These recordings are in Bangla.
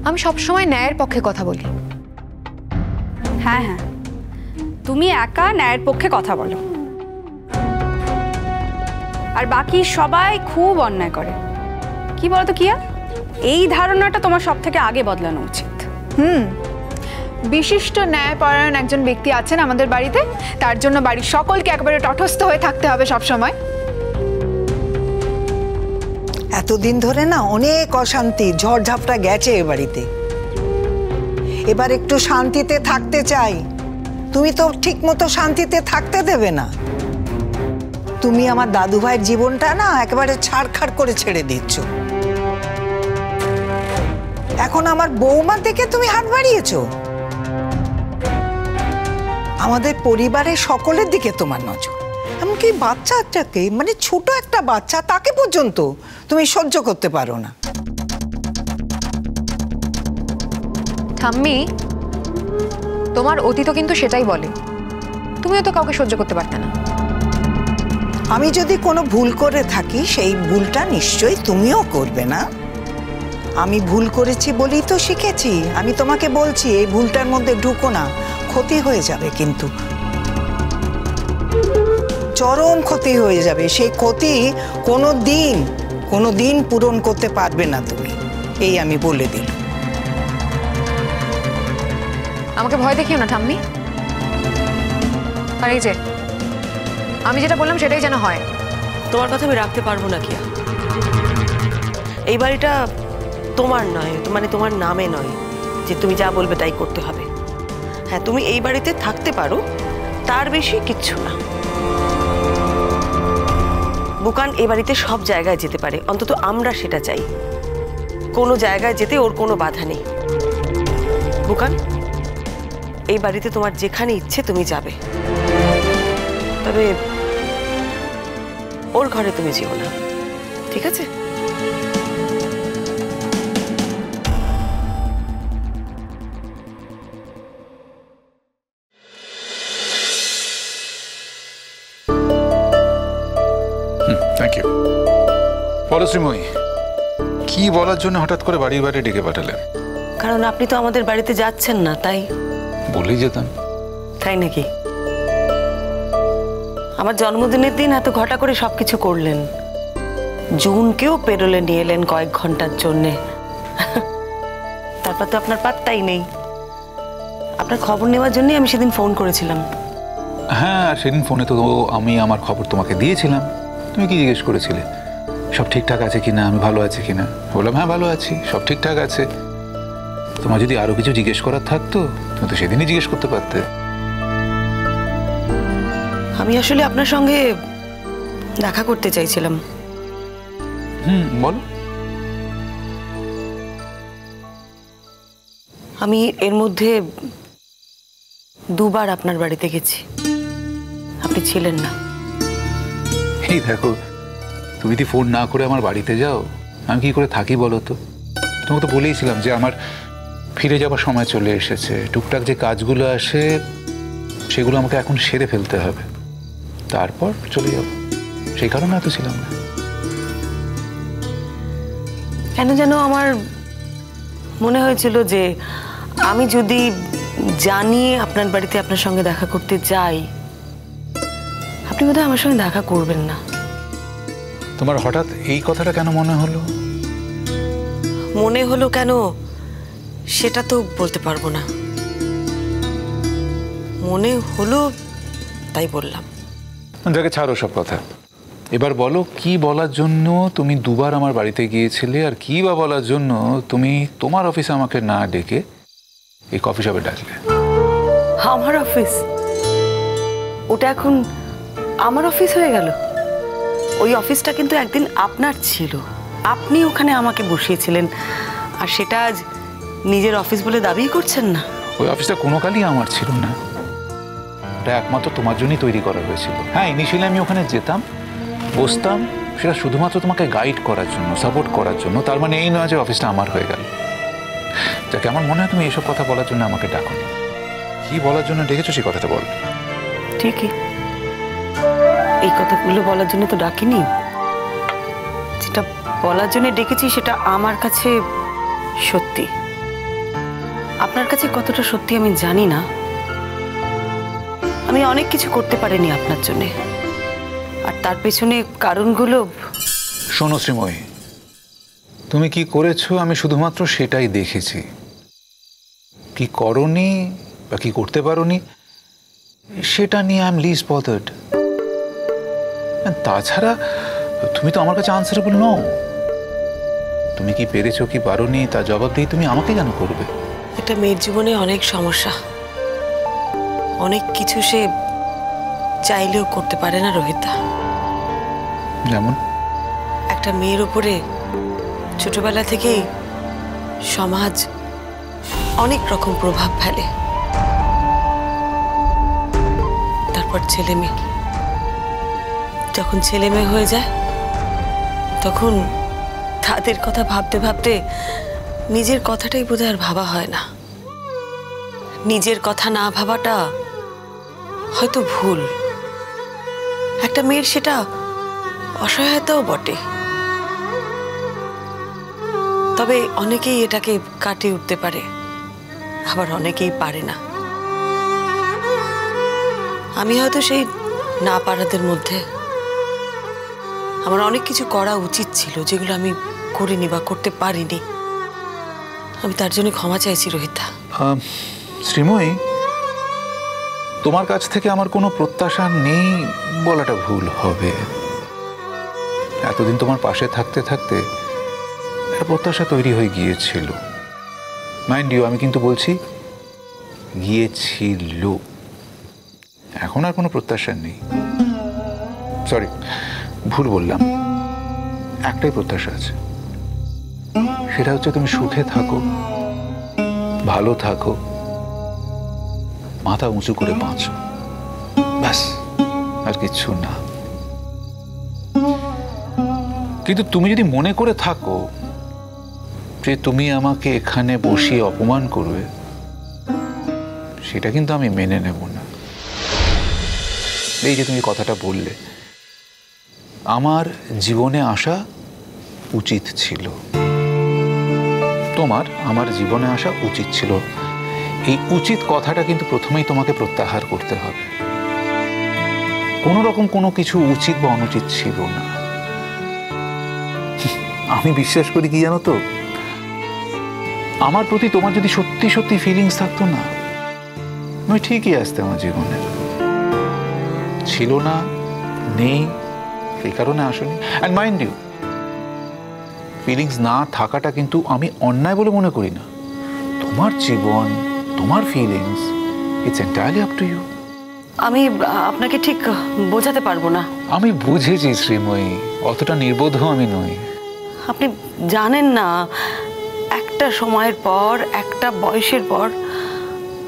আমি সবসময় ন্যায়ের পক্ষে কথা বলি। হ্যাঁ হ্যাঁ, তুমি একা ন্যায়ের পক্ষে কথা বলো, আর বাকি সবাই খুব অন্যায় করে। কি বলতো কিয়া, এই ধারণাটা তোমার সব থেকে আগে বদলানো উচিত। বিশিষ্ট ন্যায়পরায়ণ একজন ব্যক্তি আছেন আমাদের বাড়িতে, তার জন্য বাড়ির সকলকে একবারে তটস্থ হয়ে থাকতে হবে সব সময়। এতদিন ধরে না অনেক অশান্তি ঝড়ঝাপটা গেছে এ বাড়িতে, এবার একটু শান্তিতে থাকতে চাই। তুমি তো ঠিক মতো শান্তিতে থাকতে দেবে না। তুমি আমার দাদু ভাইয়ের জীবনটা না একেবারে ছাড়খাড় করে ছেড়ে দিচ্ছ। এখন আমার বৌমার দিকে তুমি হাত বাড়িয়েছো। আমাদের পরিবারের সকলের দিকে তোমার নজর, এমনকি বাচ্চাটাকে, মানে ছোট একটা বাচ্চা, তাকে পর্যন্ত তুমি সহ্য করতে পারো না। ঠাম্মি, তোমার অতীত কিন্তু সেটাই বলে, তুমিও তো কাউকে সহ্য করতে পারতে না। আমি যদি কোনো ভুল করে থাকি সেই ভুলটা নিশ্চয়ই তুমিও করবে না। আমি ভুল করেছি বলেই তো শিখেছি। আমি তোমাকে বলছি এই ভুলটার মধ্যে ঢুকো না, ক্ষতি হয়ে যাবে, কিন্তু চরম ক্ষতি হয়ে যাবে। সেই ক্ষতি কোনো দিন পূরণ করতে পারবে না তুমি, এই আমি বলে দিলাম। আমাকে ভয় দেখিও না ঠাম্মি। আর এই যে আমি যেটা বললাম সেটাই যেন হয়। তোমার কথা আমি রাখতে পারবো না কিয়া। এই বাড়িটা তোমার নয়, মানে তোমার নামে নয় যে তুমি যা বলবে তাই করতে হবে। হ্যাঁ, তুমি এই বাড়িতে থাকতে পারো, তার বেশি কিচ্ছু না। বুকান এই বাড়িতে সব জায়গায় যেতে পারে, অন্তত আমরা সেটা চাই। কোনো জায়গায় যেতে ওর কোনো বাধা নেই। বুকান, এই বাড়িতে তোমার যেখানে ইচ্ছে তুমি যাবে, তবে ওর ঘরে তুমি যেও না, ঠিক আছে? Thank you. পরশ্রীময়ী, কি বলার জন্য হঠাৎ করে বাড়ির বাইরে ডেকে পাঠালেন? কারণ আপনি তো আমাদের বাড়িতে যাচ্ছেন না, তাই। বলেই যেতাম। তাই নাকি? আমার জন্মদিনের দিন এত ঘটা করে সবকিছু করলেন, জুনকেও পেরোলে নিয়ে এলেন কয়েক ঘন্টার জন্যে, তারপর তো আপনার পাত্তাই নেই। আপনার খবর নেওয়ার জন্যই আমি সেদিন ফোন করেছিলাম। হ্যাঁ, সেদিন ফোনে তো আমি আমার খবর তোমাকে দিয়েছিলাম। তুমি কি জিজ্ঞেস করেছিলে? সব ঠিকঠাক আছে কিনা, আমি ভালো আছি কিনা? বললাম হ্যাঁ ভালো আছি, সব ঠিকঠাক আছে। তোমার যদি আরো কিছু জিজ্ঞেস করার থাকতো তুমি তো সেদিনই জিজ্ঞেস করতে পারতে। আমি আসলে আপনার সঙ্গে দেখা করতে চাইছিলাম। বল। আমি এর মধ্যে দুবার আপনার বাড়িতে গেছি, আপনি ছিলেন না। এই দেখো, তুমি যদি ফোন না করে আমার বাড়িতে যাও আমি কি করে থাকি বলো তো? তোমাকে তো বলেইছিলাম যে আমার ফিরে যাবার সময় চলে এসেছে। টুকটাক যে কাজগুলো আসে সেগুলো আমাকে এখন সেরে ফেলতে হবে, তারপর চলে যাব। সেই কারণে এত ছিলাম না। কেন যেন আমার মনে হয়েছিল যে আমি যদি জানিয়ে আপনার বাড়িতে আপনার সঙ্গে দেখা করতে যাই, আপনি বোধহয় আমার সঙ্গে দেখা করবেন না। তোমার হঠাৎ এই কথাটা কেন মনে হলো? মনে হলো কেন সেটা তো বলতে পারবো না, মনে হলো তাই বললাম। যাকে ছাড়ো সব কথা, এবার বলো কি বলার জন্য তুমি দুবার আমার বাড়িতে গিয়েছিলে, আর কি বা বলার জন্য তুমি তোমার অফিসে আমাকে না ডেকে এই কফি শপে ডাকলে? আমার অফিস? ওটা এখন আমার অফিস হয়ে গেল? ওই অফিসটা কিন্তু একদিন আপনার ছিল, আপনি ওখানে আমাকে বসিয়েছিলেন, আর সেটা আজ নিজের অফিস বলে দাবি করছেন না? ওই অফিসটা কোনো কালই আমার ছিল না, ওটা একমাত্র তোমার জন্যই তৈরি করা হয়েছিল। হ্যাঁ, ইনিশিয়ালি আমি ওখানে যেতাম, বসতাম, সেটা শুধুমাত্র তোমাকে গাইড করার জন্য, সাপোর্ট করার জন্য। তার মানে এই নয় যে অফিসটা আমার হয়ে গেল। যাকে আমার মনে হয় তুমি এইসব কথা বলার জন্য আমাকে ডাকোনি। কি বলার জন্য ডেকেছো সেই কথাটা বল। ঠিকই, এই কথাগুলো বলার জন্য তো ডাকিনি। যেটা বলার জন্য ডেকেছি সেটা আমার কাছে সত্যি। আপনার কাছে কতটা সত্যি আমি জানি না। আমি অনেক কিছু করতে পারিনি আপনার জন্য, আর তার পেছনে কারণগুলো। শোনো শ্রীময়ী, তুমি কি করেছো আমি শুধুমাত্র সেটাই দেখেছি। কি করনি বা কি করতে পারোনি সেটা নিয়ে আই এম লিস্ট বদার্ড। তাছাড়া তুমি তো আমার কাছে আনসারেবল নও। তুমি কি পেরেছো কি পারোনি তা জবাব দিয়ে তুমি আমাকে কেন করবে? একটা মেয়ের জীবনে অনেক সমস্যা, অনেক কিছু সে চাইলেও করতে পারে না রোহিতা। যেমন? একটা মেয়ের উপরে ছোটবেলা থেকেই সমাজ অনেক রকম প্রভাব ফেলে। তারপর ছেলে মেয়ে, যখন ছেলে মেয়ে হয়ে যায় তখন তাদের কথা ভাবতে ভাবতে নিজের কথাটাই বোধহয় আর ভাবা হয় না। নিজের কথা না ভাবাটা হয়তো ভুল, একটা মেয়ের সেটা অসহায়তাও বটে। তবে অনেকেই এটাকে কাটিয়ে উঠতে পারে, আবার অনেকেই পারে না। আমি হয়তো সেই না পারাদের মধ্যে। আমার অনেক কিছু করা উচিত ছিল যেগুলো আমি করিনি বা করতে পারিনি। আমি তার জন্য ক্ষমা চাইছি রোহিতা। শ্রীময়ী, তোমার কাছ থেকে আমার কোনো প্রত্যাশা নেই বলাটা ভুল হবে। এতদিন তোমার পাশে থাকতে থাকতে একটা প্রত্যাশা তৈরি হয়ে গিয়েছিল। মাইন্ড ইউ, আমি কিন্তু বলছি গিয়েছিল। এখন আর কোনো প্রত্যাশা নেই। সরি, ভুল বললাম। একটাই প্রত্যাশা আছে, সেটা হচ্ছে তুমি সুখে থাকো, ভালো থাকো, মাথা উঁচু করে বাঁচো, ব্যাস, আর কিচ্ছু না। কিন্তু তুমি যদি মনে করে থাকো যে তুমি আমাকে এখানে বসিয়ে অপমান করবে, সেটা কিন্তু আমি মেনে নেব না। এই যে তুমি কথাটা বললে, আমার জীবনে আসা উচিত ছিল, তোমার আমার জীবনে আসা উচিত ছিল, এই উচিত কথাটা কিন্তু প্রথমেই তোমাকে প্রত্যাহার করতে হবে। কোনো রকম কোনো কিছু উচিত বা অনুচিত ছিল না। আমি বিশ্বাস করি কি জানো তো, আমার প্রতি তোমার যদি সত্যি সত্যি ফিলিংস থাকতো না, তুমি ঠিকই আসতে আমার জীবনে। ছিল না, নেই, সেই কারণে আসনি। অ্যান্ড মাইন্ড ইউ, ফিলিংস না থাকাটা কিন্তু আমি অন্যায় বলে মনে করি না। তোমার জীবন, তোমার feelings, it's entirely up to you. আমি আপনাকে ঠিক বোঝাতে পারবো না। আমি বুঝেছি শ্রীময়ী, অতটা নির্বোধ আমি নই। আপনি জানেন না, একটা সময়ের পর, একটা বয়সের পর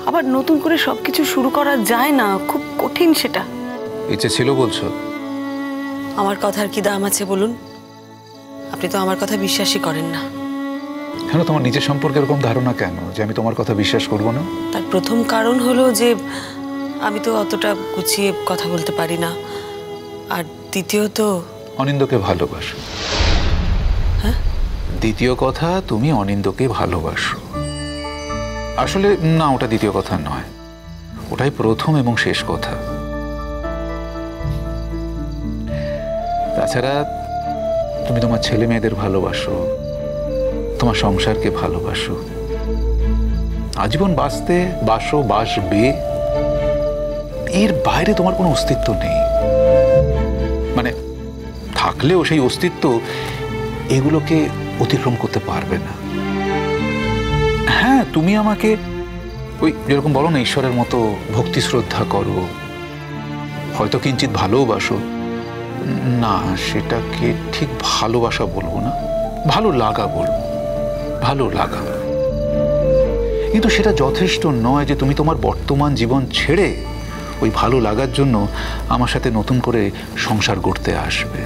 আবার নতুন করে সবকিছু শুরু করা যায় না, খুব কঠিন সেটা। ইচ্ছে ছিল বলছো? আমার কথার কি দাম আছে বলুন? আপনি তো আমার কথা বিশ্বাসই করেন না। কেন, তোমার নিজের সম্পর্কে এরকম ধারণা কেন যে আমি তোমার কথা বিশ্বাস করব না? তার প্রথম কারণ হলো যে আমি তো অতটা গুছিয়ে কথা বলতে পারি না, আর দ্বিতীয়ত অনিন্দকে ভালোবাসো। হ্যাঁ? দ্বিতীয় কথা, তুমি অনিন্দকে ভালোবাসো। আসলে না, ওটা দ্বিতীয় কথা নয়, ওটাই প্রথম এবং শেষ কথা। তাছাড়া তুমি তোমার ছেলে মেয়েদের ভালোবাসো, তোমার সংসারকে ভালোবাসো, আজীবন বাসবে। এর বাইরে তোমার কোনো অস্তিত্ব নেই। মানে থাকলেও সেই অস্তিত্ব এগুলোকে অতিক্রম করতে পারবে না। হ্যাঁ, তুমি আমাকে ওই যেরকম বলো না, ঈশ্বরের মতো ভক্তি শ্রদ্ধা করো, হয়তো কিঞ্চিত ভালোবাসো। না, সেটাকে ঠিক ভালোবাসা বলবো না, ভালো লাগা বলবো, ভালো লাগা। কিন্তু সেটা যথেষ্ট নয় যে তুমি তোমার বর্তমান জীবন ছেড়ে ওই ভালো লাগার জন্য আমার সাথে নতুন করে সংসার গড়তে আসবে।